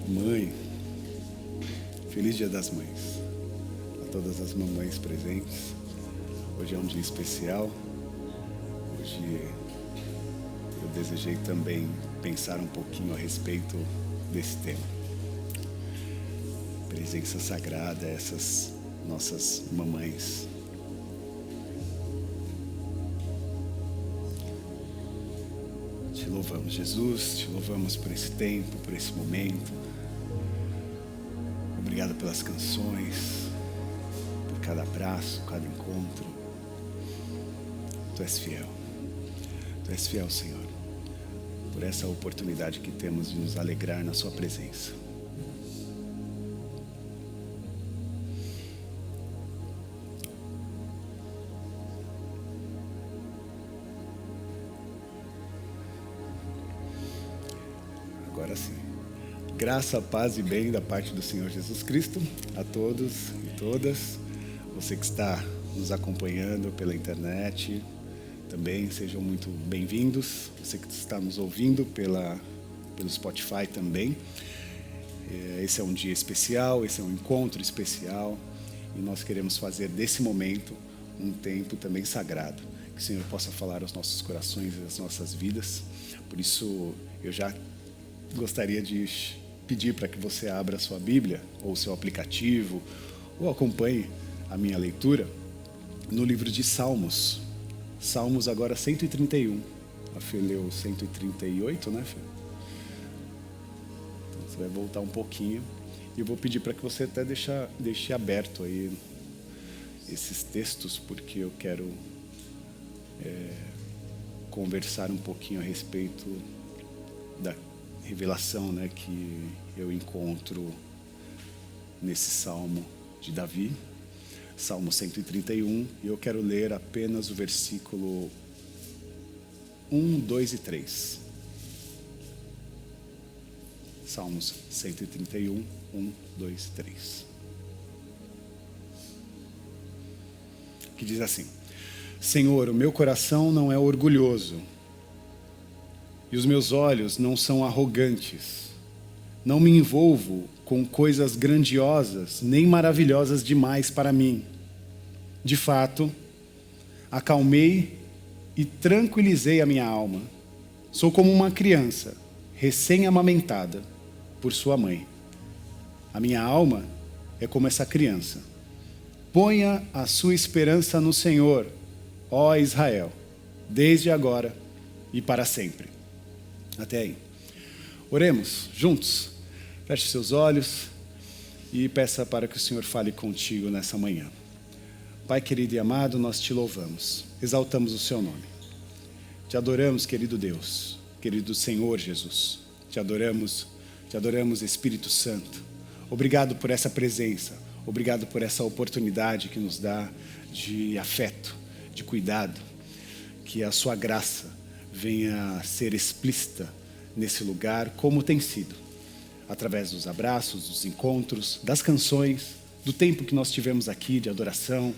Mãe, feliz Dia das Mães a todas as mamães presentes. Hoje é um dia especial. Hoje eu desejei também pensar um pouquinho a respeito desse tema. Presença sagrada, essas nossas mamães. Te louvamos, Jesus, te louvamos por esse tempo, por esse momento. Obrigado pelas canções, por cada abraço, cada encontro. Tu és fiel. Tu és fiel, Senhor, por essa oportunidade que temos de nos alegrar na Sua presença. Agora sim. Graça, paz e bem da parte do Senhor Jesus Cristo a todos e todas. Você que está nos acompanhando pela internet, também sejam muito bem-vindos. Você que está nos ouvindo pelo Spotify também. Esse é um dia especial, esse é um encontro especial. E nós queremos fazer desse momento um tempo também sagrado. Que o Senhor possa falar aos nossos corações e às nossas vidas. Por isso, eu já gostaria de pedir para que você abra a sua Bíblia, ou o seu aplicativo, ou acompanhe a minha leitura no livro de Salmos. Salmos agora 131. A Fê leu 138, né, Fê? Então você vai voltar um pouquinho. E eu vou pedir para que você até deixe aberto aí esses textos, porque eu quero conversar um pouquinho a respeito da revelação, né, que eu encontro nesse Salmo de Davi, Salmo 131, e eu quero ler apenas o versículo 1, 2 e 3. Salmos 131, 1, 2 e 3. Que diz assim: Senhor, o meu coração não é orgulhoso, e os meus olhos não são arrogantes. Não me envolvo com coisas grandiosas, nem maravilhosas demais para mim. De fato, acalmei e tranquilizei a minha alma. Sou como uma criança, recém-amamentada por sua mãe. A minha alma é como essa criança. Ponha a sua esperança no Senhor, ó Israel, desde agora e para sempre. Até aí. Oremos juntos. Feche seus olhos e peça para que o Senhor fale contigo nessa manhã. Pai querido e amado, nós te louvamos, exaltamos o seu nome. Te adoramos, querido Deus, querido Senhor Jesus. Te adoramos Espírito Santo. Obrigado por essa presença, obrigado por essa oportunidade que nos dá de afeto, de cuidado, que a sua graça venha a ser explícita nesse lugar, como tem sido, através dos abraços, dos encontros, das canções, do tempo que nós tivemos aqui de adoração.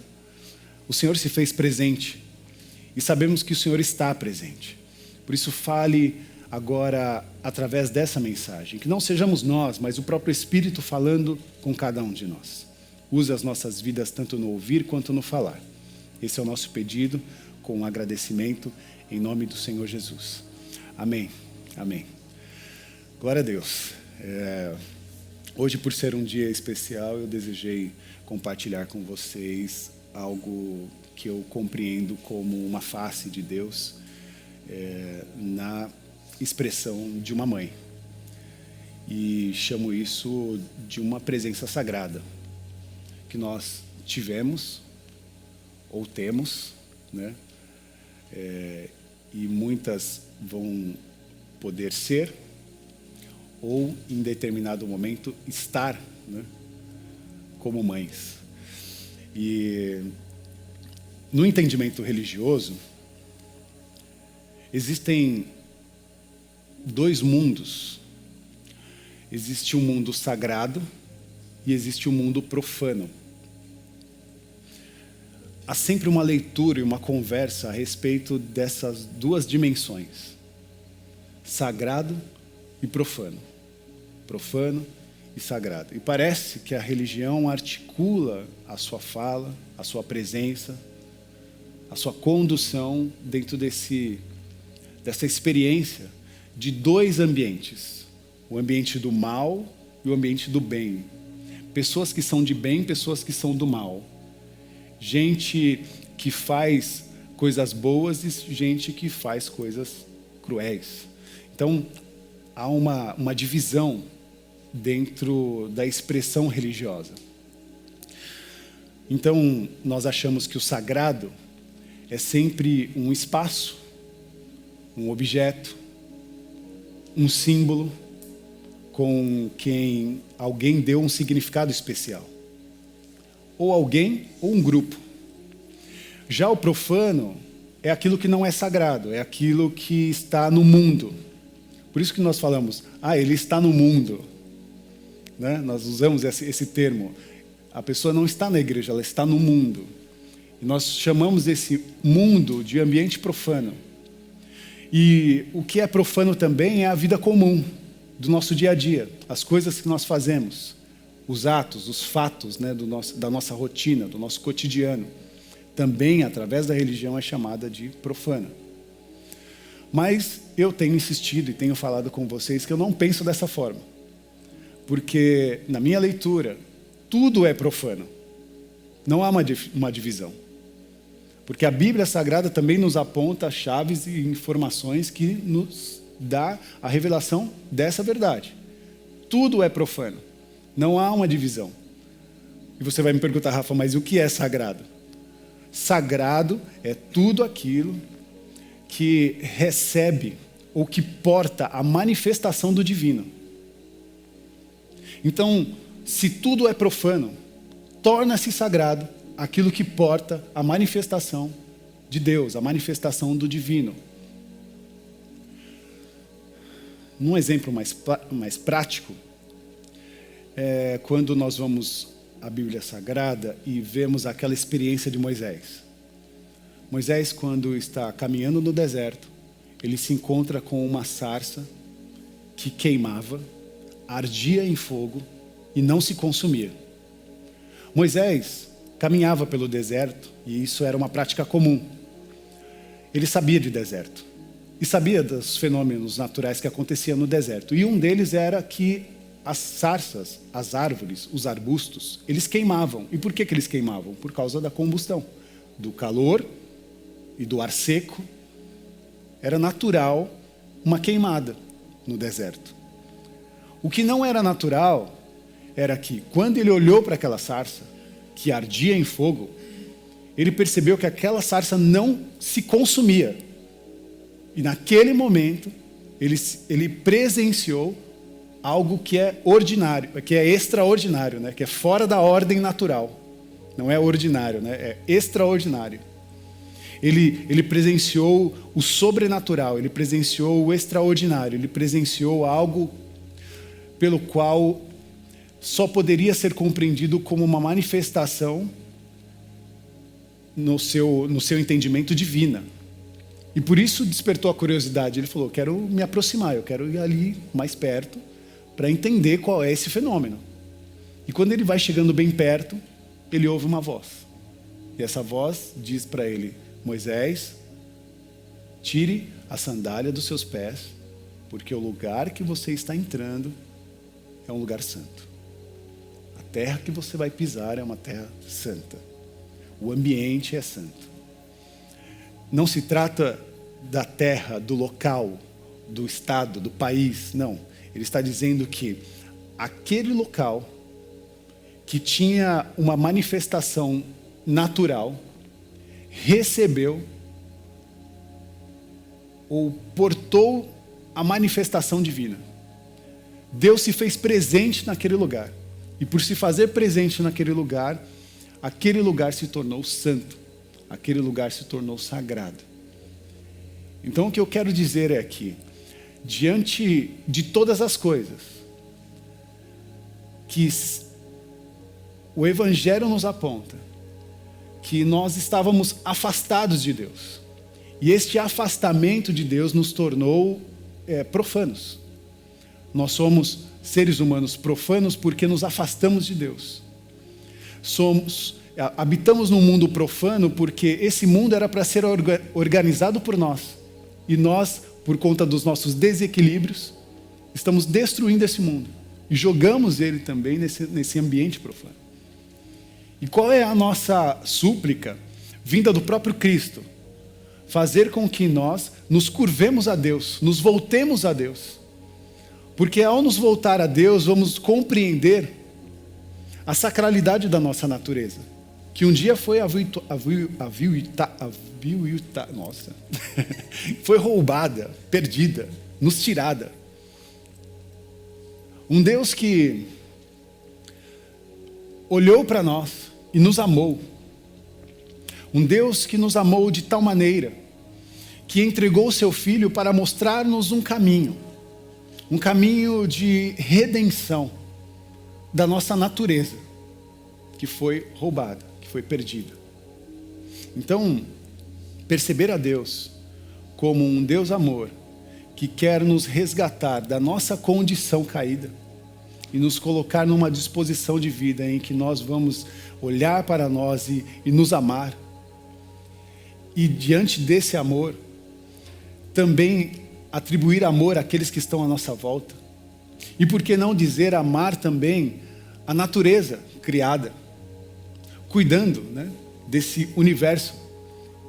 O Senhor se fez presente e sabemos que o Senhor está presente. Por isso, fale agora através dessa mensagem, que não sejamos nós, mas o próprio Espírito falando com cada um de nós. Use as nossas vidas tanto no ouvir quanto no falar. Esse é o nosso pedido, com agradecimento, em nome do Senhor Jesus. Amém. Amém. Glória a Deus. Hoje, por ser um dia especial, eu desejei compartilhar com vocês algo que eu compreendo como uma face de Deus na expressão de uma mãe. E chamo isso de uma presença sagrada que nós tivemos ou temos, né? E muitas vão poder ser ou em determinado momento estar, né, como mães. E no entendimento religioso existem dois mundos. Existe um mundo sagrado e existe um mundo profano. Há sempre uma leitura e uma conversa a respeito dessas duas dimensões, sagrado e profano. profano e sagrado. E parece que a religião articula a sua fala, a sua presença, a sua condução dentro dessa experiência de dois ambientes. O ambiente do mal e o ambiente do bem. Pessoas que são de bem, pessoas que são do mal. Gente que faz coisas boas e gente que faz coisas cruéis. Então, há uma divisão dentro da expressão religiosa. Então, nós achamos que o sagrado é sempre um espaço, um objeto, um símbolo com quem alguém deu um significado especial. Ou alguém ou um grupo. Já o profano é aquilo que não é sagrado, é aquilo que está no mundo. Por isso que nós falamos, ele está no mundo. Né? Nós usamos esse termo. A pessoa não está na igreja, ela está no mundo. E nós chamamos esse mundo de ambiente profano. E o que é profano também é a vida comum do nosso dia a dia, as coisas que nós fazemos, os atos, os fatos, né, da nossa rotina, do nosso cotidiano. Também, através da religião, é chamada de profana. Mas eu tenho insistido e tenho falado com vocês que eu não penso dessa forma. Porque, na minha leitura, tudo é profano. Não há uma divisão. Porque a Bíblia Sagrada também nos aponta chaves e informações que nos dá a revelação dessa verdade. Tudo é profano. Não há uma divisão. E você vai me perguntar, Rafa, mas o que é sagrado? Sagrado é tudo aquilo que recebe ou que porta a manifestação do divino. Então, se tudo é profano, torna-se sagrado aquilo que porta a manifestação de Deus, a manifestação do divino. Num exemplo mais prático, quando nós vamos à Bíblia Sagrada e vemos aquela experiência de Moisés. Moisés, quando está caminhando no deserto, ele se encontra com uma sarça que queimava, ardia em fogo e não se consumia. Moisés caminhava pelo deserto e isso era uma prática comum. Ele sabia de deserto e sabia dos fenômenos naturais que aconteciam no deserto. E um deles era que as sarças, as árvores, os arbustos, eles queimavam. E por que eles queimavam? Por causa da combustão, do calor e do ar seco. Era natural uma queimada no deserto. O que não era natural era que, quando ele olhou para aquela sarça, que ardia em fogo, ele percebeu que aquela sarça não se consumia. E naquele momento, ele presenciou algo que é ordinário, que é extraordinário, né? Que é fora da ordem natural. Não é ordinário, né? É extraordinário. Ele presenciou o sobrenatural, ele presenciou o extraordinário, ele presenciou algo pelo qual só poderia ser compreendido como uma manifestação no seu entendimento divina. E por isso despertou a curiosidade. Ele falou, quero me aproximar, eu quero ir ali mais perto para entender qual é esse fenômeno. E quando ele vai chegando bem perto, ele ouve uma voz. E essa voz diz para ele, Moisés, tire a sandália dos seus pés, porque o lugar que você está entrando é um lugar santo. A terra que você vai pisar é uma terra santa. O ambiente é santo. Não se trata da terra, do local, do estado, do país, não. Ele está dizendo que aquele local que tinha uma manifestação natural, recebeu ou portou a manifestação divina. Deus se fez presente naquele lugar. E por se fazer presente naquele lugar, aquele lugar se tornou santo. Aquele lugar se tornou sagrado. Então o que eu quero dizer é que, diante de todas as coisas que o Evangelho nos aponta, que nós estávamos afastados de Deus. E este afastamento de Deus nos tornou profanos. Nós somos seres humanos profanos porque nos afastamos de Deus. Habitamos num mundo profano porque esse mundo era para ser organizado por nós. E nós, por conta dos nossos desequilíbrios, estamos destruindo esse mundo. E jogamos ele também nesse ambiente profano. E qual é a nossa súplica? Vinda do próprio Cristo. Fazer com que nós nos curvemos a Deus, nos voltemos a Deus. Porque ao nos voltar a Deus, vamos compreender a sacralidade da nossa natureza. Que um dia foi foi roubada, perdida, nos tirada. Um Deus que olhou para nós e nos amou. Um Deus que nos amou de tal maneira que entregou o seu Filho para mostrar-nos um caminho de redenção da nossa natureza, que foi roubada, que foi perdida. Então, perceber a Deus como um Deus amor, que quer nos resgatar da nossa condição caída e nos colocar numa disposição de vida em que nós vamos olhar para nós e nos amar. E diante desse amor, também atribuir amor àqueles que estão à nossa volta. E por que não dizer amar também a natureza criada, cuidando, né, desse universo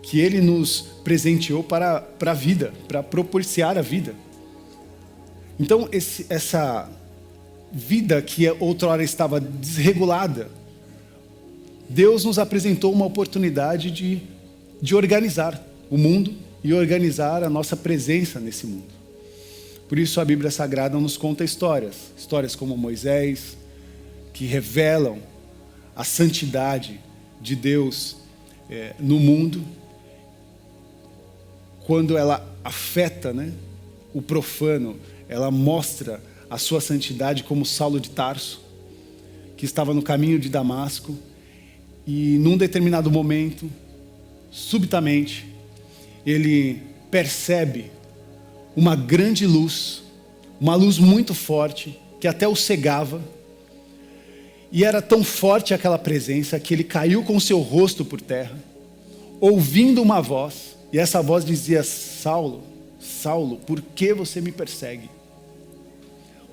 que Ele nos presenteou para a vida, para propiciar a vida. Então, essa vida que outrora estava desregulada, Deus nos apresentou uma oportunidade de organizar o mundo e organizar a nossa presença nesse mundo. Por isso a Bíblia Sagrada nos conta histórias como Moisés, que revelam a santidade de Deus no mundo, quando ela afeta, né, o profano, ela mostra a sua santidade, como Saulo de Tarso, que estava no caminho de Damasco, e num determinado momento, subitamente, ele percebe uma grande luz, uma luz muito forte, que até o cegava, e era tão forte aquela presença, que ele caiu com seu rosto por terra, ouvindo uma voz, e essa voz dizia: Saulo, Saulo, por que você me persegue?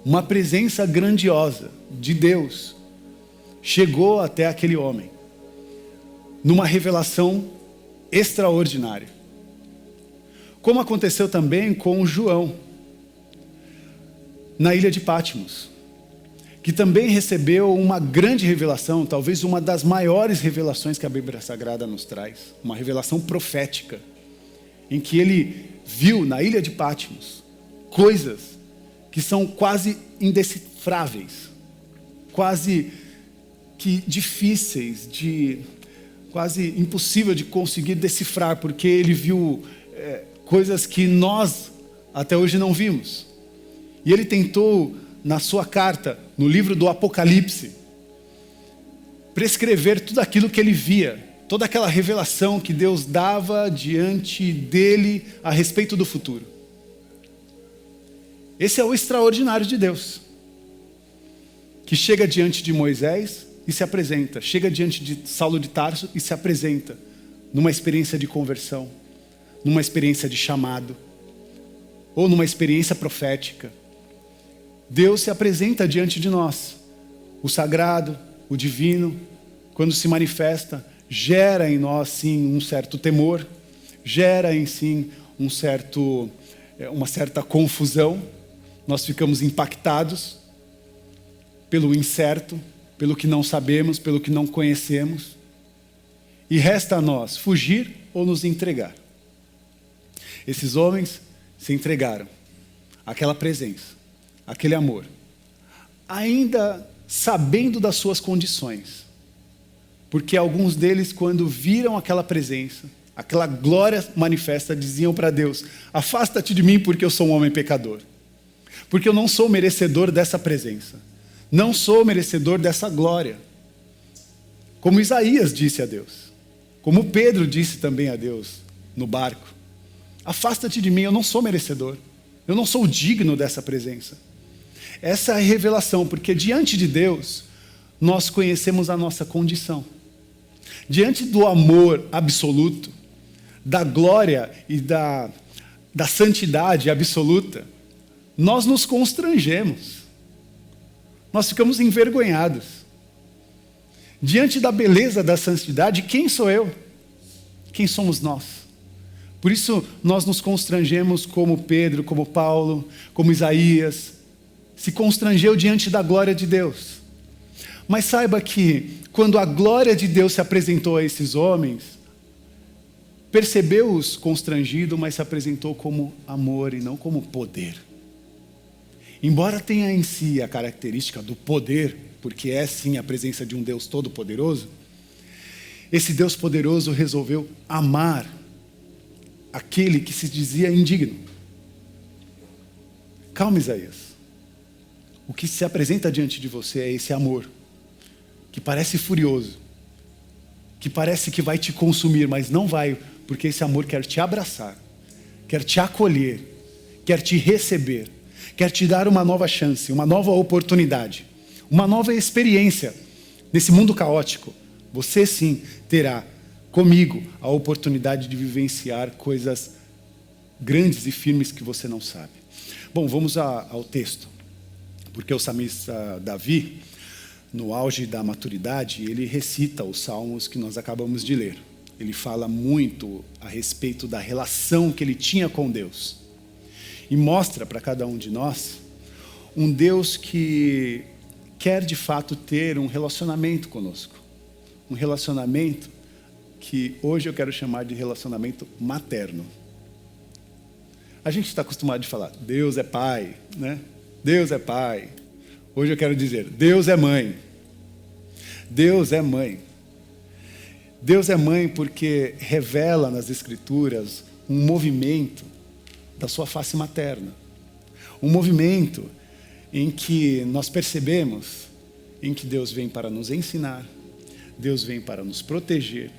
Uma presença grandiosa de Deus chegou até aquele homem, numa revelação extraordinária. Como aconteceu também com João, na ilha de Patmos, que também recebeu uma grande revelação, talvez uma das maiores revelações que a Bíblia Sagrada nos traz, uma revelação profética, em que ele viu na ilha de Patmos coisas que são quase indecifráveis, quase que difíceis, quase impossível de conseguir decifrar, porque ele viu coisas que nós até hoje não vimos. E ele tentou, na sua carta, no livro do Apocalipse, prescrever tudo aquilo que ele via, toda aquela revelação que Deus dava diante dele a respeito do futuro. Esse é o extraordinário de Deus, que chega diante de Moisés e se apresenta, chega diante de Saulo de Tarso e se apresenta numa experiência de conversão, numa experiência de chamado, ou numa experiência profética. Deus se apresenta diante de nós. O sagrado, o divino, quando se manifesta, gera em nós sim um certo temor, gera em si uma certa confusão. Nós ficamos impactados pelo incerto, pelo que não sabemos, pelo que não conhecemos. E resta a nós fugir ou nos entregar. Esses homens se entregaram àquela presença, àquele amor, ainda sabendo das suas condições. Porque alguns deles, quando viram aquela presença, aquela glória manifesta, diziam para Deus: afasta-te de mim, porque eu sou um homem pecador. Porque eu não sou merecedor dessa presença. Não sou merecedor dessa glória. Como Isaías disse a Deus. Como Pedro disse também a Deus no barco. Afasta-te de mim, eu não sou merecedor. Eu não sou digno dessa presença. Essa é a revelação, porque diante de Deus, nós conhecemos a nossa condição. Diante do amor absoluto, da glória e da santidade absoluta, nós nos constrangemos. Nós ficamos envergonhados. Diante da beleza da santidade, quem sou eu? Quem somos nós? Por isso, nós nos constrangemos como Pedro, como Paulo, como Isaías, se constrangeu diante da glória de Deus. Mas saiba que, quando a glória de Deus se apresentou a esses homens, percebeu-os constrangido, mas se apresentou como amor e não como poder. Embora tenha em si a característica do poder, porque é sim a presença de um Deus todo-poderoso, esse Deus poderoso resolveu amar aquele que se dizia indigno. Calma, Isaías. O que se apresenta diante de você é esse amor, que parece furioso, que parece que vai te consumir, mas não vai, porque esse amor quer te abraçar, quer te acolher, quer te receber, quer te dar uma nova chance, uma nova oportunidade, uma nova experiência nesse mundo caótico. Você sim terá comigo a oportunidade de vivenciar coisas grandes e firmes que você não sabe. Bom, vamos ao texto, porque o salmista Davi, no auge da maturidade, ele recita os salmos que nós acabamos de ler. Ele fala muito a respeito da relação que ele tinha com Deus. E mostra para cada um de nós um Deus que quer de fato ter um relacionamento conosco. Um relacionamento que hoje eu quero chamar de relacionamento materno. A gente está acostumado a falar, Deus é pai, né? Deus é pai. Hoje eu quero dizer, Deus é mãe. Deus é mãe. Deus é mãe porque revela nas Escrituras um movimento da sua face materna. Um movimento em que nós percebemos em que Deus vem para nos ensinar, Deus vem para nos proteger,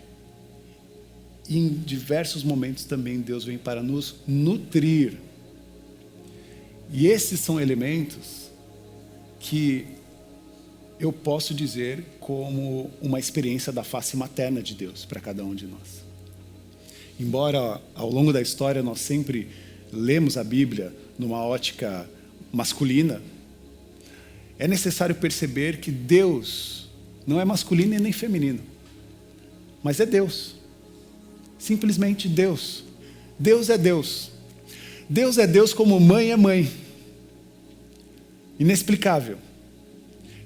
e em diversos momentos também Deus vem para nos nutrir. E esses são elementos que eu posso dizer como uma experiência da face materna de Deus para cada um de nós. Embora ao longo da história nós sempre lemos a Bíblia numa ótica masculina, é necessário perceber que Deus não é masculino e nem feminino, mas é Deus. Simplesmente Deus. Deus é Deus. Deus é Deus como mãe é mãe. Inexplicável.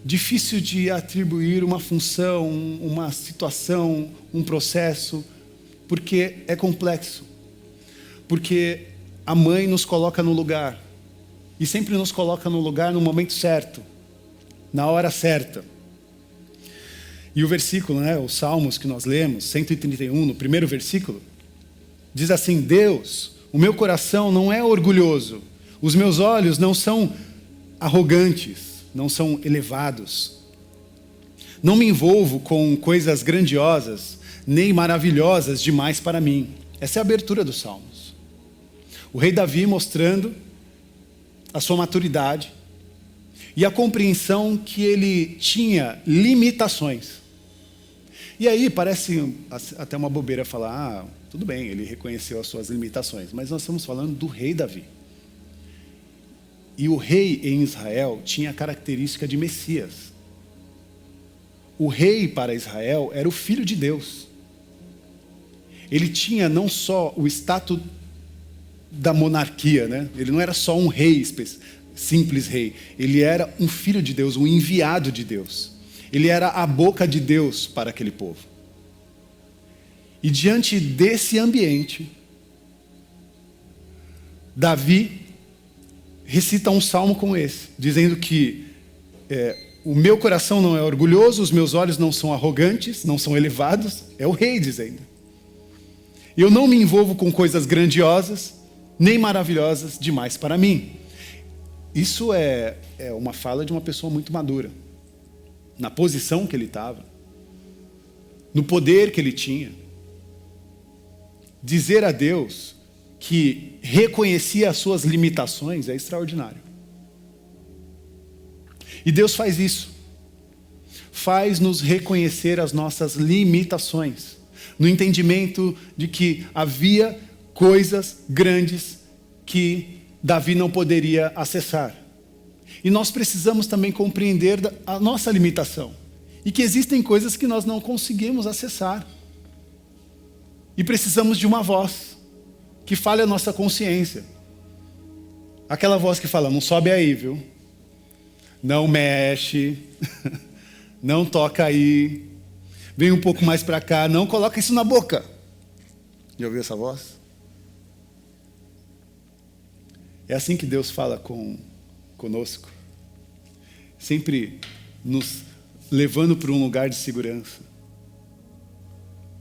Difícil de atribuir uma função, uma situação, um processo, porque é complexo. Porque a mãe nos coloca no lugar. E sempre nos coloca no lugar no momento certo, na hora certa. E o versículo, os Salmos que nós lemos, 131, no primeiro versículo, diz assim: Deus, o meu coração não é orgulhoso, os meus olhos não são arrogantes, não são elevados. Não me envolvo com coisas grandiosas, nem maravilhosas demais para mim. Essa é a abertura dos Salmos. O rei Davi mostrando a sua maturidade e a compreensão que ele tinha limitações. E aí parece até uma bobeira falar, tudo bem, ele reconheceu as suas limitações, mas nós estamos falando do rei Davi. E o rei em Israel tinha a característica de Messias. O rei para Israel era o filho de Deus. Ele tinha não só o status da monarquia, Ele não era só um rei, simples rei. Ele era um filho de Deus, um enviado de Deus. Ele era a boca de Deus para aquele povo. E diante desse ambiente, Davi recita um salmo como esse, dizendo que o meu coração não é orgulhoso, os meus olhos não são arrogantes, não são elevados. É o rei dizendo. Eu não me envolvo com coisas grandiosas, nem maravilhosas demais para mim. Isso é uma fala de uma pessoa muito madura. Na posição que ele estava, no poder que ele tinha. Dizer a Deus que reconhecia as suas limitações é extraordinário. E Deus faz isso. Faz-nos reconhecer as nossas limitações, no entendimento de que havia coisas grandes que Davi não poderia acessar. E nós precisamos também compreender a nossa limitação, e que existem coisas que nós não conseguimos acessar. E precisamos de uma voz que fale a nossa consciência. Aquela voz que fala: não sobe aí, viu? Não mexe, não toca aí, vem um pouco mais para cá, não coloca isso na boca. Já ouviu essa voz? É assim que Deus fala conosco, sempre nos levando para um lugar de segurança.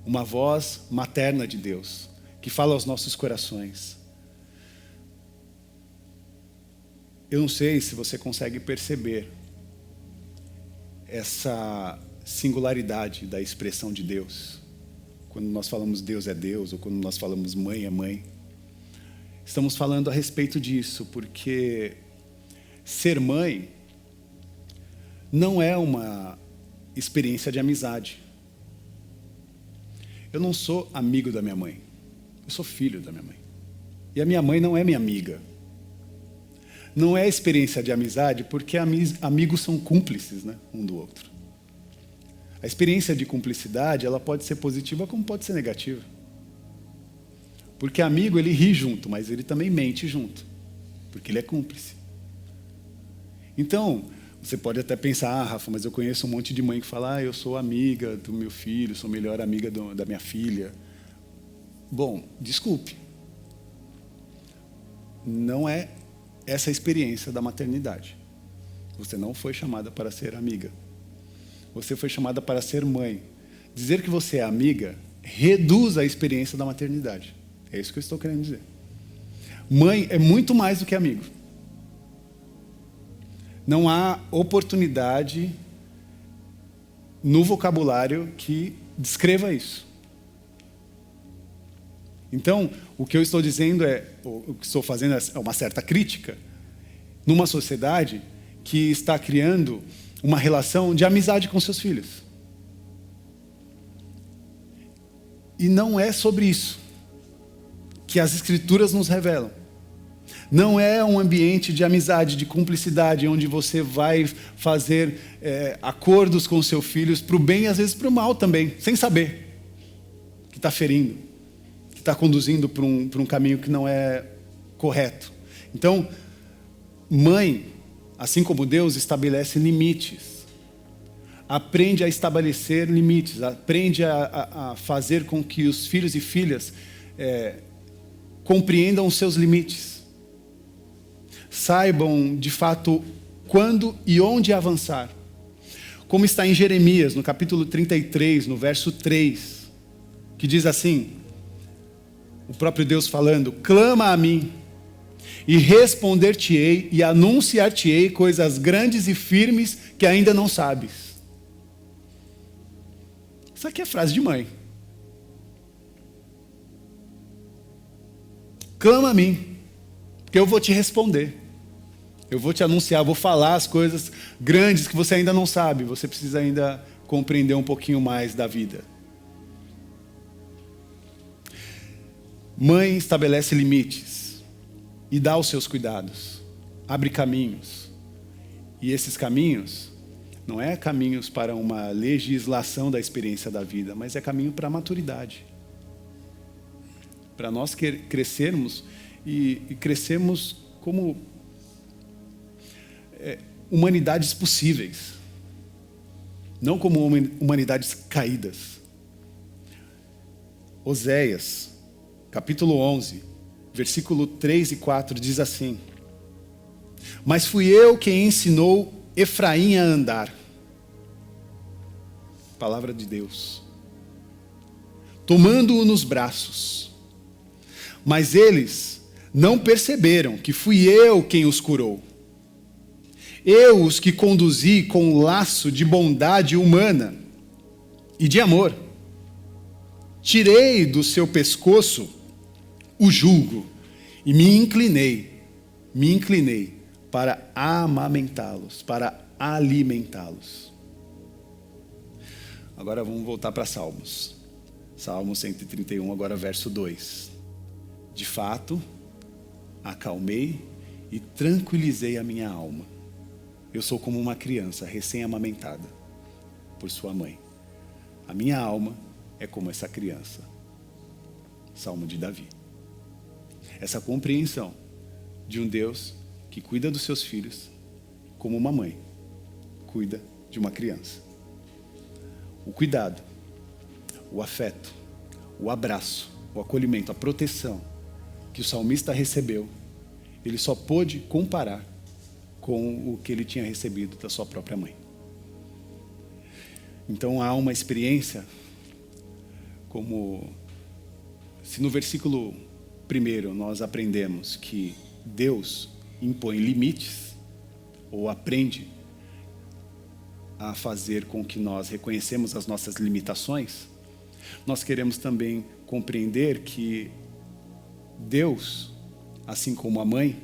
Uma voz materna de Deus, que fala aos nossos corações. Eu não sei se você consegue perceber essa singularidade da expressão de Deus. Quando nós falamos Deus é Deus, ou quando nós falamos mãe é mãe. Estamos falando a respeito disso, porque ser mãe não é uma experiência de amizade. Eu não sou amigo da minha mãe, eu sou filho da minha mãe. E a minha mãe não é minha amiga. Não é experiência de amizade, porque amigos são cúmplices, né, um do outro. A experiência de cumplicidade, ela pode ser positiva como pode ser negativa. Porque amigo, ele ri junto, mas ele também mente junto, porque ele é cúmplice. Então, você pode até pensar: Rafa, mas eu conheço um monte de mãe que fala: eu sou amiga do meu filho, sou melhor amiga da minha filha. Bom, desculpe. Não é essa a experiência da maternidade. Você não foi chamada para ser amiga. Você foi chamada para ser mãe. Dizer que você é amiga reduz a experiência da maternidade. É isso que eu estou querendo dizer. Mãe é muito mais do que amigo. Não há oportunidade no vocabulário que descreva isso. Então, o que eu estou dizendo o que estou fazendo é uma certa crítica numa sociedade que está criando uma relação de amizade com seus filhos. E não é sobre isso que as Escrituras nos revelam. Não é um ambiente de amizade, de cumplicidade, onde você vai fazer acordos com seus filhos para o bem e às vezes para o mal também, sem saber que está ferindo, que está conduzindo para um caminho que não é correto. Então, mãe, assim como Deus, estabelece limites. Aprende a estabelecer limites, aprende a fazer com que os filhos e filhas compreendam os seus limites. Saibam, de fato, quando e onde avançar. Como está em Jeremias, no capítulo 33, no verso 3, que diz assim, o próprio Deus falando: clama a mim, e responder-te-ei, e anunciar-te-ei coisas grandes e firmes que ainda não sabes. Isso aqui é frase de mãe. Clama a mim, porque eu vou te responder. Eu vou te anunciar, vou falar as coisas grandes que você ainda não sabe. Você precisa ainda compreender um pouquinho mais da vida. Mãe estabelece limites e dá os seus cuidados. Abre caminhos. E esses caminhos não é caminhos para uma legislação da experiência da vida, mas é caminho para a maturidade. Para nós crescermos e crescermos como humanidades possíveis, não como humanidades caídas. Oséias, capítulo 11, versículo 3 e 4 diz assim: mas fui eu quem ensinou Efraim a andar. Palavra de Deus. Tomando-o nos braços. Mas eles não perceberam que fui eu quem os curou. Eu os que conduzi com um laço de bondade humana e de amor. Tirei do seu pescoço o jugo e me inclinei para amamentá-los, para alimentá-los. Agora vamos voltar para Salmos. Salmo 131, agora verso 2. De fato, acalmei e tranquilizei a minha alma. Eu sou como uma criança recém-amamentada por sua mãe. A minha alma é como essa criança. Salmo de Davi. Essa compreensão de um Deus que cuida dos seus filhos como uma mãe cuida de uma criança. O cuidado, o afeto, o abraço, o acolhimento, a proteção que o salmista recebeu, ele só pôde comparar com o que ele tinha recebido da sua própria mãe. Então há uma experiência como se no versículo 1 nós aprendemos que Deus impõe limites ou aprende a fazer com que nós reconhecemos as nossas limitações, nós queremos também compreender que Deus, assim como a mãe,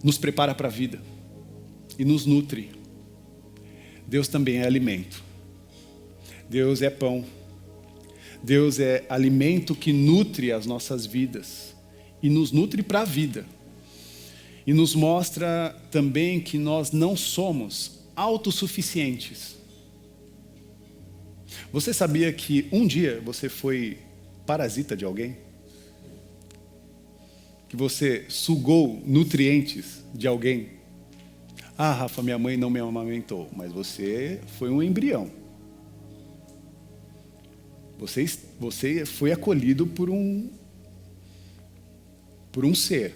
nos prepara para a vida e nos nutre. Deus também é alimento. Deus é pão. Deus é alimento que nutre as nossas vidas e nos nutre para a vida. E nos mostra também que nós não somos autossuficientes. Você sabia que um dia você foi parasita de alguém? Que você sugou nutrientes de alguém? Ah, Rafa, minha mãe não me amamentou, mas você foi um embrião. Você foi acolhido por um ser.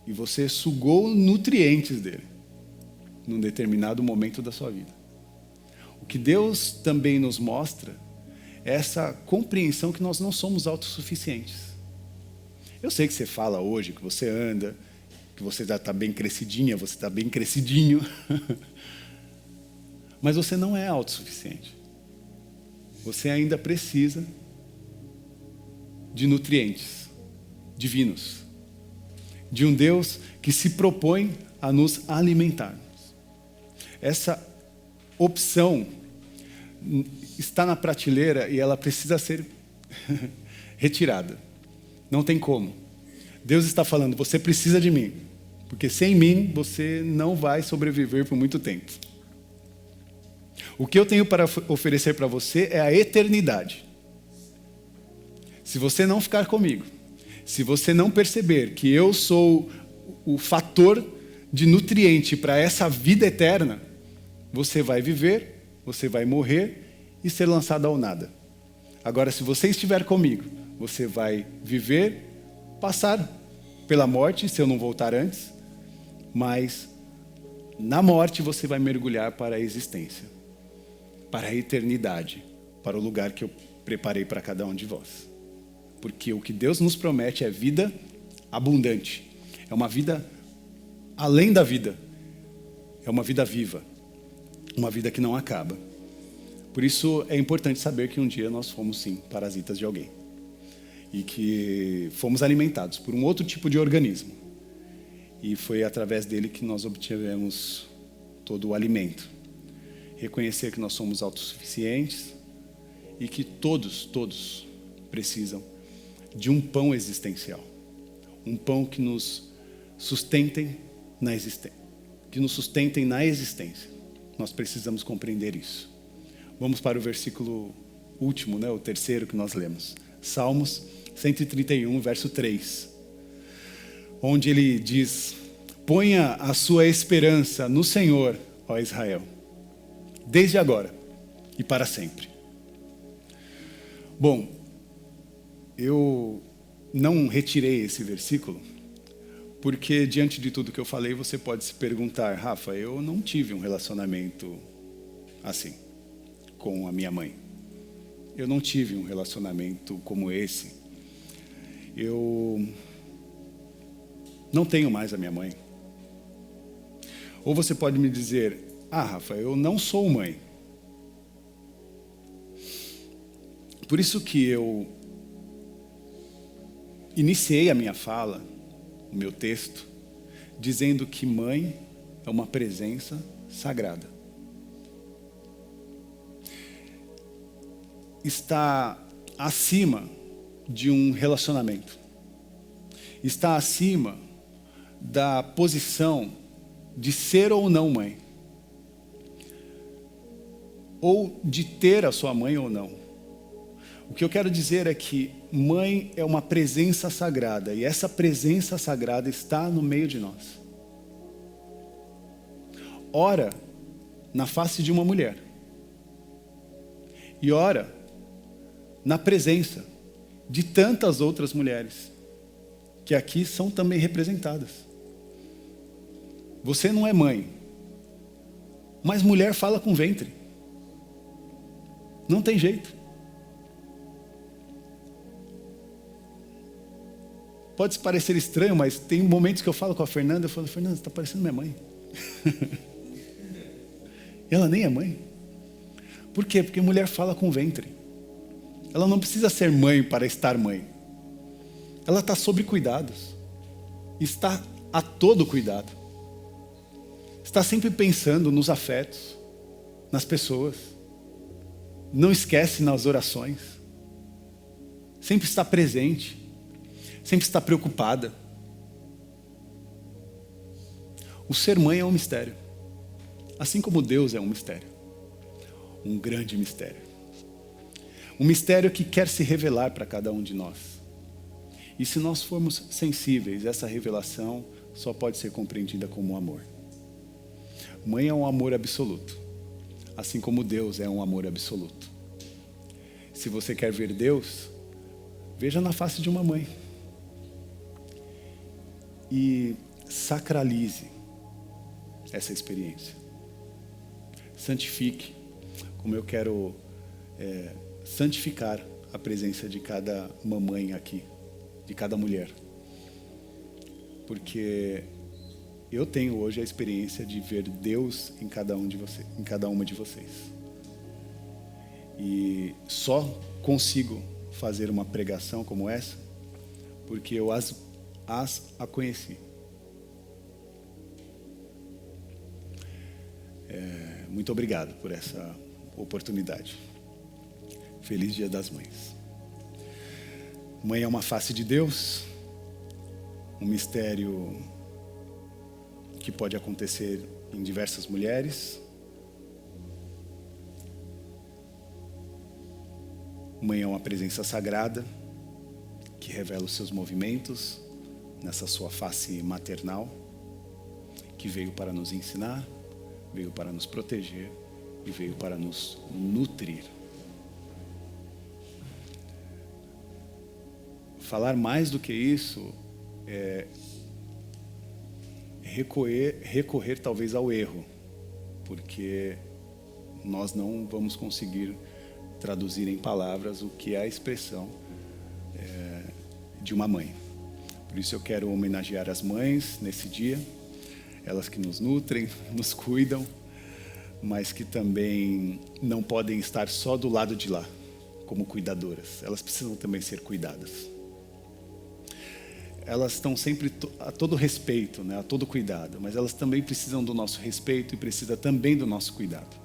E você sugou nutrientes dele num determinado momento da sua vida. O que Deus também nos mostra é essa compreensão que nós não somos autossuficientes. Eu sei que você fala hoje, que você anda, que você já está bem crescidinha, você está bem crescidinho. Mas você não é autossuficiente. Você ainda precisa de nutrientes divinos. De um Deus que se propõe a nos alimentar. Essa opção está na prateleira e ela precisa ser retirada. Não tem como. Deus está falando, você precisa de mim, porque sem mim você não vai sobreviver por muito tempo. O que eu tenho para oferecer para você é a eternidade. Se você não ficar comigo, se você não perceber que eu sou o fator de nutriente para essa vida eterna, você vai viver, você vai morrer e ser lançado ao nada. Agora, se você estiver comigo, você vai viver, passar pela morte, se eu não voltar antes, mas na morte você vai mergulhar para a existência, para a eternidade, para o lugar que eu preparei para cada um de vós. Porque o que Deus nos promete é vida abundante. É uma vida além da vida. É uma vida viva. Uma vida que não acaba. Por isso é importante saber que um dia nós fomos sim parasitas de alguém. E que fomos alimentados por um outro tipo de organismo. E foi através dele que nós obtivemos todo o alimento. Reconhecer que nós somos autossuficientes e que todos precisam de um pão existencial. Um pão que nos sustentem na existência. Que nos sustentem na existência. Nós precisamos compreender isso. Vamos para o versículo último, o terceiro que nós lemos. Salmos 131, verso 3. Onde ele diz: ponha a sua esperança no Senhor, ó Israel, desde agora e para sempre. Bom, eu não retirei esse versículo, porque diante de tudo que eu falei, você pode se perguntar: Rafa, eu não tive um relacionamento assim, com a minha mãe. Eu não tive um relacionamento como esse. Eu não tenho mais a minha mãe. Ou você pode me dizer: ah, Rafa, eu não sou mãe. Por isso que eu iniciei a minha fala, o meu texto, dizendo que mãe é uma presença sagrada. Está acima de um relacionamento. Está acima da posição de ser ou não mãe. Ou de ter a sua mãe ou não. O que eu quero dizer é que mãe é uma presença sagrada, e essa presença sagrada está no meio de nós. Ora na face de uma mulher, e ora na presença de tantas outras mulheres, que aqui são também representadas. Você não é mãe, mas mulher fala com ventre. Não tem jeito. Pode parecer estranho, mas tem momentos que eu falo com a Fernanda, eu falo, Fernanda, você está parecendo minha mãe. Ela nem é mãe. Por quê? Porque mulher fala com ventre. Ela não precisa ser mãe para estar mãe. Ela está sob cuidados. Está a todo cuidado. Está sempre pensando nos afetos, nas pessoas. Não esquece nas orações. Sempre está presente. Sempre está preocupada. O ser mãe é um mistério. Assim como Deus é um mistério. Um grande mistério. Um mistério que quer se revelar para cada um de nós. E se nós formos sensíveis, essa revelação só pode ser compreendida como amor. Mãe é um amor absoluto. Assim como Deus é um amor absoluto. Se você quer ver Deus, veja na face de uma mãe. E sacralize essa experiência. Santifique, como eu quero santificar a presença de cada mamãe aqui, de cada mulher. Porque eu tenho hoje a experiência de ver Deus em cada um de vocês, em cada uma de vocês. E só consigo fazer uma pregação como essa porque eu as a conheci. Muito obrigado por essa oportunidade. Feliz Dia das Mães. Mãe é uma face de Deus, um mistério que pode acontecer em diversas mulheres. Mãe é uma presença sagrada que revela os seus movimentos nessa sua face maternal, que veio para nos ensinar, veio para nos proteger e veio para nos nutrir. Falar mais do que isso é recorrer talvez ao erro, porque nós não vamos conseguir traduzir em palavras o que é a expressão de uma mãe. Por isso eu quero homenagear as mães nesse dia, elas que nos nutrem, nos cuidam, mas que também não podem estar só do lado de lá, como cuidadoras. Elas precisam também ser cuidadas. Elas estão sempre a todo respeito, né, a todo cuidado, mas elas também precisam do nosso respeito e precisam também do nosso cuidado.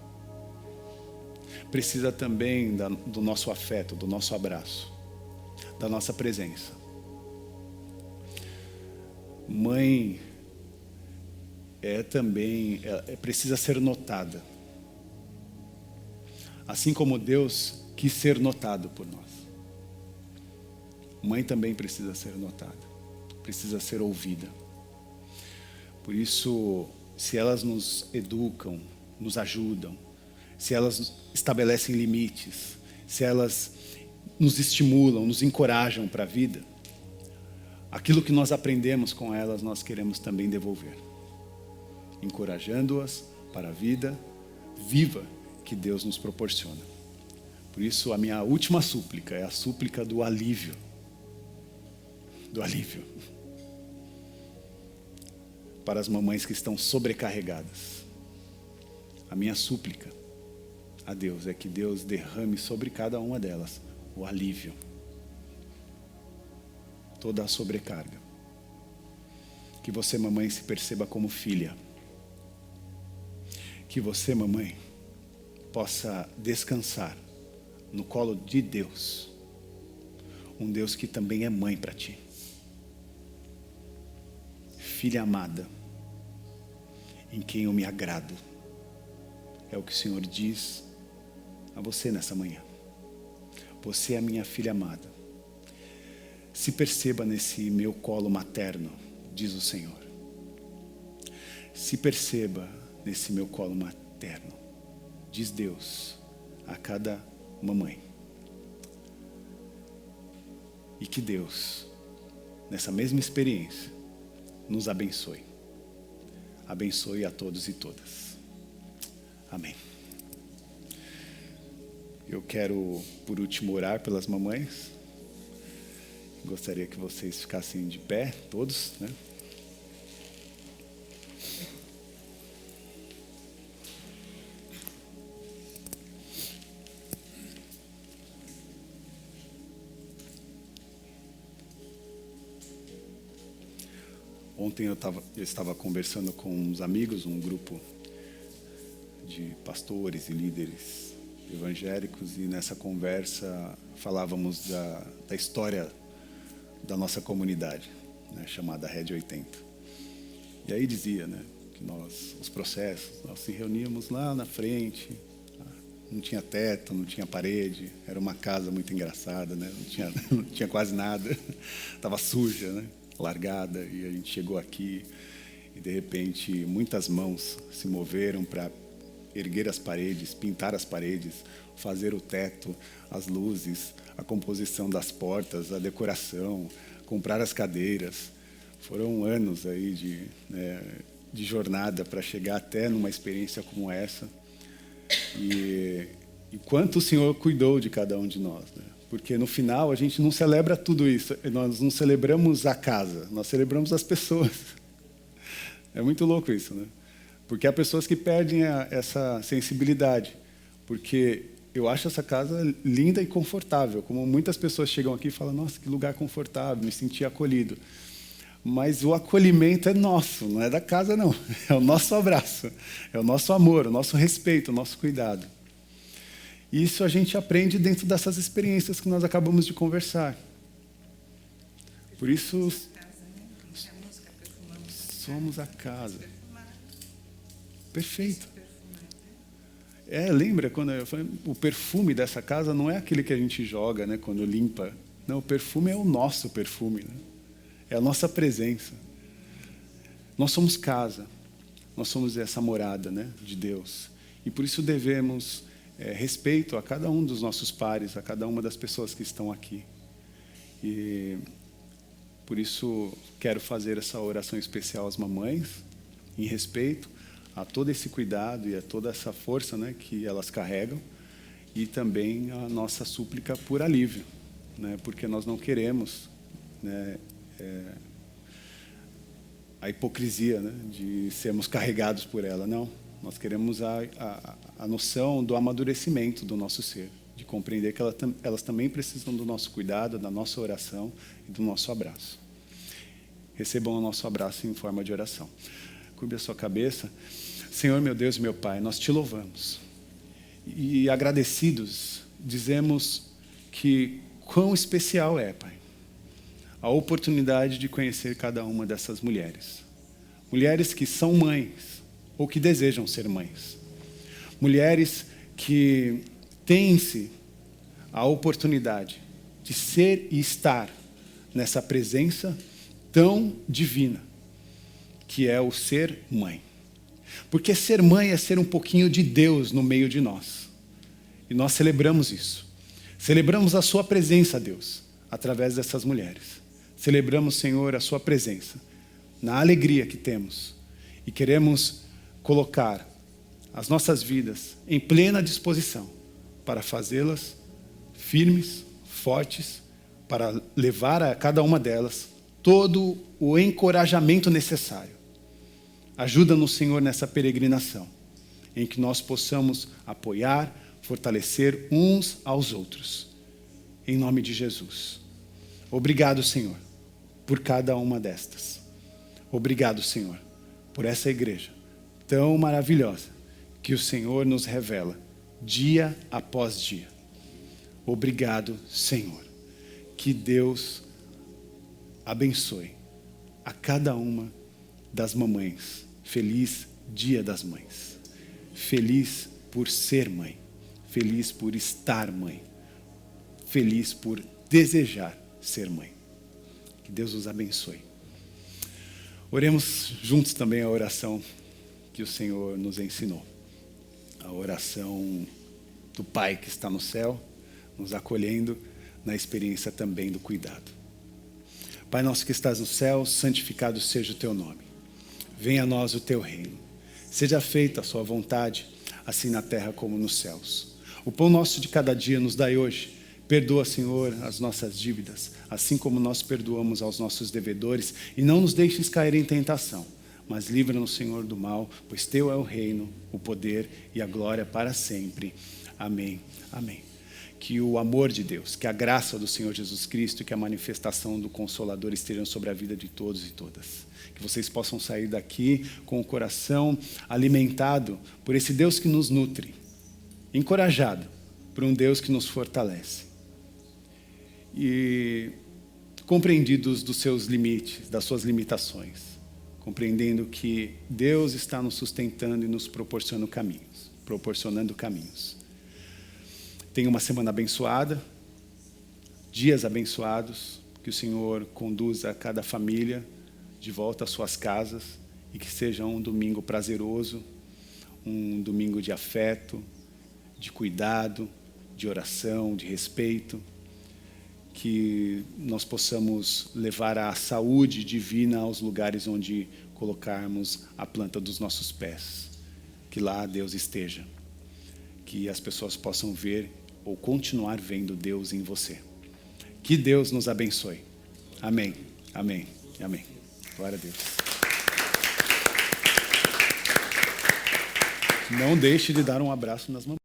Precisa também do nosso afeto, do nosso abraço, da nossa presença. Mãe também precisa ser notada. Assim como Deus quis ser notado por nós. Mãe também precisa ser notada. Precisa ser ouvida. Por isso, se elas nos educam, nos ajudam, se elas estabelecem limites, se elas nos estimulam, nos encorajam para a vida, aquilo que nós aprendemos com elas, nós queremos também devolver, encorajando-as para a vida viva que Deus nos proporciona. Por isso, a minha última súplica é a súplica do alívio. Do alívio. Para as mamães que estão sobrecarregadas. A minha súplica a Deus é que Deus derrame sobre cada uma delas o alívio. Toda a sobrecarga. Que Que você, mamãe, se perceba como filha. Que você, mamãe, possa descansar no colo de Deus. Um Deus que também é mãe para ti. Filha amada, em quem eu me agrado. É o que o Senhor diz a você nessa manhã. Você é a minha filha amada. Se perceba nesse meu colo materno, diz o Senhor. Se perceba nesse meu colo materno, diz Deus a cada mamãe. E que Deus, nessa mesma experiência, nos abençoe. Abençoe a todos e todas. Amém. Eu quero, por último, orar pelas mamães. Gostaria que vocês ficassem de pé, todos, né? Ontem eu estava conversando com uns amigos, um grupo de pastores e líderes evangélicos, e nessa conversa falávamos da história da nossa comunidade, né, chamada Red 80. E aí dizia, né, que os processos, nós se reuníamos lá na frente, não tinha teto, não tinha parede, era uma casa muito engraçada, né, não tinha quase nada, estava suja, né, largada, e a gente chegou aqui e de repente muitas mãos se moveram para erguer as paredes, pintar as paredes, fazer o teto, as luzes, a composição das portas, a decoração, comprar as cadeiras. Foram anos aí de jornada para chegar até numa experiência como essa. E quanto o Senhor cuidou de cada um de nós, né? Porque no final a gente não celebra tudo isso, nós não celebramos a casa, nós celebramos as pessoas. É muito louco isso, né? Porque há pessoas que perdem essa sensibilidade, porque eu acho essa casa linda e confortável, como muitas pessoas chegam aqui e falam, nossa, que lugar confortável, me senti acolhido. Mas o acolhimento é nosso, não é da casa não, é o nosso abraço, é o nosso amor, o nosso respeito, o nosso cuidado. E isso a gente aprende dentro dessas experiências que nós acabamos de conversar. Por isso, somos a casa. Perfeito. Lembra quando eu falei, o perfume dessa casa não é aquele que a gente joga, né, quando limpa. Não, o perfume é o nosso perfume, né? É a nossa presença. Nós somos casa. Nós somos essa morada, né, de Deus. E por isso devemos respeito a cada um dos nossos pares, a cada uma das pessoas que estão aqui. E por isso quero fazer essa oração especial às mamães, em respeito a todo esse cuidado e a toda essa força, né, que elas carregam, e também a nossa súplica por alívio, né, porque nós não queremos, né, a hipocrisia, né, de sermos carregados por ela, não. Nós queremos a noção do amadurecimento do nosso ser, de compreender que elas também precisam do nosso cuidado, da nossa oração e do nosso abraço. Recebam o nosso abraço em forma de oração. Curve a sua cabeça. Senhor, meu Deus e meu Pai, nós te louvamos. E agradecidos, dizemos que quão especial é, Pai, a oportunidade de conhecer cada uma dessas mulheres. Mulheres que são mães, ou que desejam ser mães. Mulheres que têm em si a oportunidade de ser e estar nessa presença tão divina, que é o ser mãe. Porque ser mãe é ser um pouquinho de Deus no meio de nós. E nós celebramos isso. Celebramos a sua presença, Deus, através dessas mulheres. Celebramos, Senhor, a sua presença na alegria que temos. E queremos colocar as nossas vidas em plena disposição para fazê-las firmes, fortes, para levar a cada uma delas todo o encorajamento necessário. Ajuda-nos, Senhor, nessa peregrinação, em que nós possamos apoiar, fortalecer uns aos outros. Em nome de Jesus. Obrigado, Senhor, por cada uma destas. Obrigado, Senhor, por essa igreja tão maravilhosa que o Senhor nos revela dia após dia. Obrigado, Senhor. Que Deus abençoe a cada uma das mamães. Feliz Dia das Mães. Feliz por ser mãe. Feliz por estar mãe. Feliz por desejar ser mãe. Que Deus os abençoe. Oremos juntos também a oração que o Senhor nos ensinou. A oração do Pai que está no céu, nos acolhendo na experiência também do cuidado. Pai nosso que estás no céu, santificado seja o teu nome. Venha a nós o teu reino. Seja feita a sua vontade, assim na terra como nos céus. O pão nosso de cada dia nos dai hoje. Perdoa, Senhor, as nossas dívidas, assim como nós perdoamos aos nossos devedores, e não nos deixes cair em tentação, mas livra-nos, Senhor, do mal, pois teu é o reino, o poder e a glória para sempre. Amém. Amém. Que o amor de Deus, que a graça do Senhor Jesus Cristo e que a manifestação do Consolador estejam sobre a vida de todos e todas. Que vocês possam sair daqui com o coração alimentado por esse Deus que nos nutre, encorajado por um Deus que nos fortalece e compreendidos dos seus limites, das suas limitações, compreendendo que Deus está nos sustentando e nos proporcionando caminhos. Tenha uma semana abençoada, dias abençoados, que o Senhor conduza cada família de volta às suas casas e que seja um domingo prazeroso, um domingo de afeto, de cuidado, de oração, de respeito, que nós possamos levar a saúde divina aos lugares onde colocarmos a planta dos nossos pés, que lá Deus esteja, que as pessoas possam ver ou continuar vendo Deus em você. Que Deus nos abençoe. Amém, amém, amém. Glória a Deus. Não deixe de dar um abraço nas mãos.